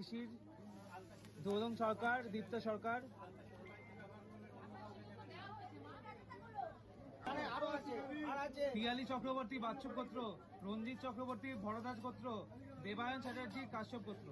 শিশির, দৌলম সরকার, দীপ্ত সরকার, পিয়ালি চক্রবর্তী, বাচ্চু গোত্র, রঞ্জিত চক্রবর্তী, ভরদাস গোত্র, দেবায়ন চ্যাটার্জি, কাশ্যপ গোত্র।